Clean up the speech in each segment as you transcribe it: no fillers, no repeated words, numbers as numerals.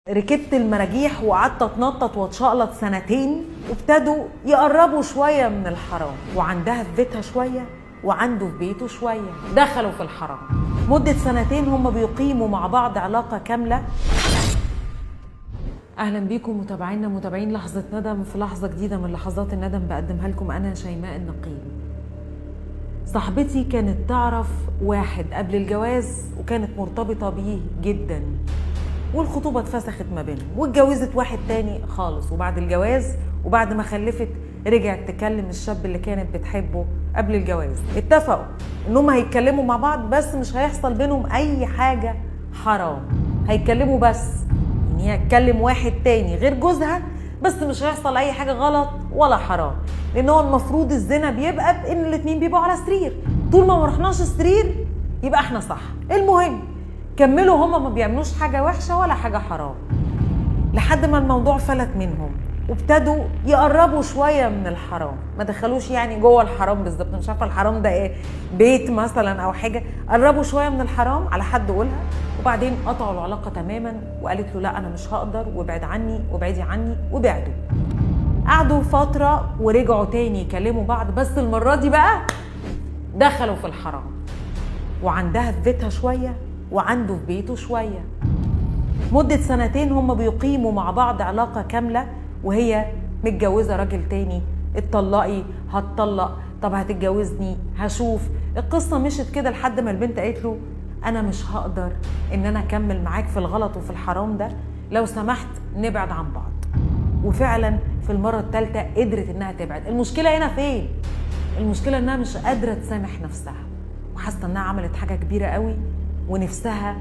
ركبت المراجيح وقعدت اتنطط واتشقلط سنتين، وابتدوا يقربوا شويه من الحرام، وعندها في بيتها شويه وعنده في بيته شويه، دخلوا في الحرام. مده سنتين هم بيقيموا مع بعض علاقه كامله. اهلا بيكم متابعين لحظه ندم في لحظه جديده من لحظات الندم بقدمها لكم انا شيماء النقيب. صاحبتي كانت تعرف واحد قبل الجواز وكانت مرتبطه بيه جدا، والخطوبة اتفسخت ما بينهم، واتجوزت واحد تاني خالص. وبعد الجواز وبعد ما خلفت رجعت تكلم الشاب اللي كانت بتحبه قبل الجواز. اتفقوا انهم هيتكلموا مع بعض، بس مش هيحصل بينهم اي حاجة حرام. هيتكلموا بس ان هي هتكلم واحد تاني غير جوزها، بس مش هيحصل اي حاجة غلط ولا حرام، لان هو المفروض الزنا بيبقى بان الاتنين بيبقوا على سرير. طول ما رحناش السرير يبقى احنا صح. المهم كملوا، هما ما بيعملوش حاجة وحشة ولا حاجة حرام، لحد ما الموضوع فلت منهم وابتدوا يقربوا شوية من الحرام. ما دخلوش يعني جوه الحرام بالظبط، مش عارفة الحرام ده ايه، بيت مثلا او حاجة. قربوا شوية من الحرام على حد قولها، وبعدين قطعوا العلاقة تماما وقالت له لا انا مش هقدر، وابعد عني وابعدي عني، وبعدوا. قعدوا فترة ورجعوا تاني يكلموا بعض، بس المرة دي بقى دخلوا في الحرام، وعندها في بيتها شوية وعنده في بيته شوية. مدة سنتين هم بيقيموا مع بعض علاقة كاملة، وهي متجوزة راجل تاني. اتطلقي، هتطلق، طب هتتجوزني، هشوف. القصة مشت كده لحد ما البنت قالت له أنا مش هقدر إن أنا أكمل معاك في الغلط وفي الحرام ده، لو سمحت نبعد عن بعض. وفعلا في المرة الثالثة قدرت إنها تبعد. المشكلة هنا فين؟ المشكلة إنها مش قادرة تسامح نفسها، وحاسة إنها عملت حاجة كبيرة قوي ونفسها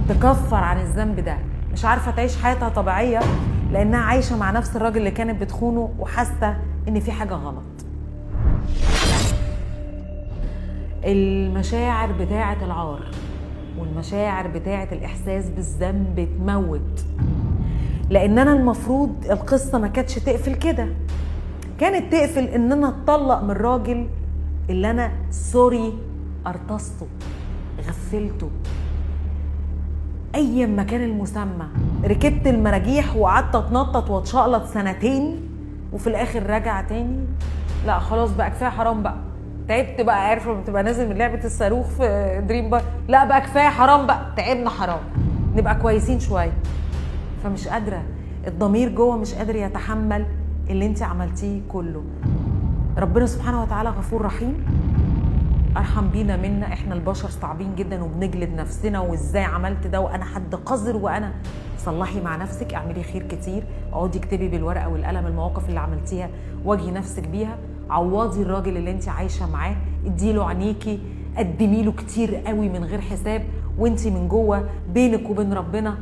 تكفر عن الذنب ده. مش عارفة تعيش حياتها طبيعية لأنها عايشة مع نفس الراجل اللي كانت بتخونه، وحاسة إن في حاجة غلط. المشاعر بتاعة العار والمشاعر بتاعة الإحساس بالذنب تموت، لأن أنا المفروض القصة ما كانتش تقفل كده. كانت تقفل إن أنا اتطلق من الراجل اللي أنا ارتصته، غفلته، ايا ما كان المسمى. ركبت المراجيح وقعدت اتنطط واتشقلط سنتين، وفي الاخر رجع تاني. لا خلاص بقى كفايه حرام بقى، تعبت بقى. عارف لما تبقى نازل من لعبه الصاروخ في دريم بار، لا بقى كفايه حرام بقى، تعبنا حرام، نبقى كويسين شويه. فمش قادره، الضمير جوه مش قادر يتحمل اللي انت عملتيه كله. ربنا سبحانه وتعالى غفور رحيم، ارحم بينا منا. احنا البشر صعبين جدا وبنجلد نفسنا، وازاي عملت ده وانا حد قذر. وانا صلحي مع نفسك، اعملي خير كتير، اقعدي اكتبي بالورقه والقلم المواقف اللي عملتيها، واجهي نفسك بيها، عوضي الراجل اللي انت عايشه معاه، اديله عينيكي، قدمي له كتير قوي من غير حساب، وانت من جوه بينك وبين ربنا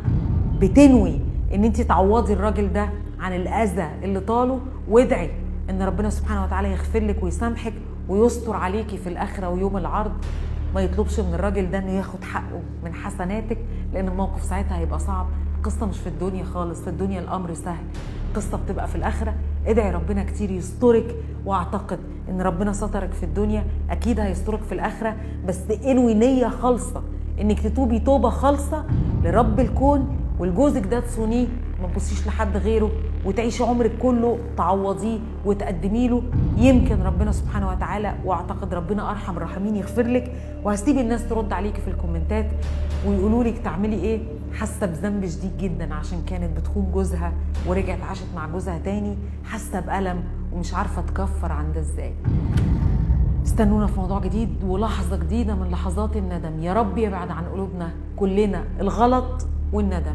بتنوي ان انت تعوضي الراجل ده عن الاذى اللي طاله، وادعي ان ربنا سبحانه وتعالى يغفر لك ويسامحك ويستر عليكي في الآخرة ويوم العرض. ما يطلبش من الراجل ده انه ياخد حقه من حسناتك، لان الموقف ساعتها هيبقى صعب. القصة مش في الدنيا خالص، في الدنيا الامر سهل، القصة بتبقى في الآخرة. ادعي ربنا كتير يسترك، واعتقد ان ربنا سترك في الدنيا اكيد هيسترك في الآخرة. بس انوي نية خالصة انك تتوبي توبة خالصة لرب الكون، ولجوزك ده تصونيه، ما تبصيش لحد غيره، وتعيشي عمرك كله تعوضيه وتقدمي له. يمكن ربنا سبحانه وتعالى، واعتقد ربنا ارحم الراحمين، يغفر لك. وهسيب الناس ترد عليكي في الكومنتات ويقولوا لك تعملي ايه. حاسه بذنب شديد جدا عشان كانت بتخون جوزها ورجعت عاشت مع جوزها تاني، حاسه بألم ومش عارفه تكفر عن ده ازاي. استنونا في موضوع جديد ولحظه جديده من لحظات الندم. يا رب يبعد عن قلوبنا كلنا الغلط والندم.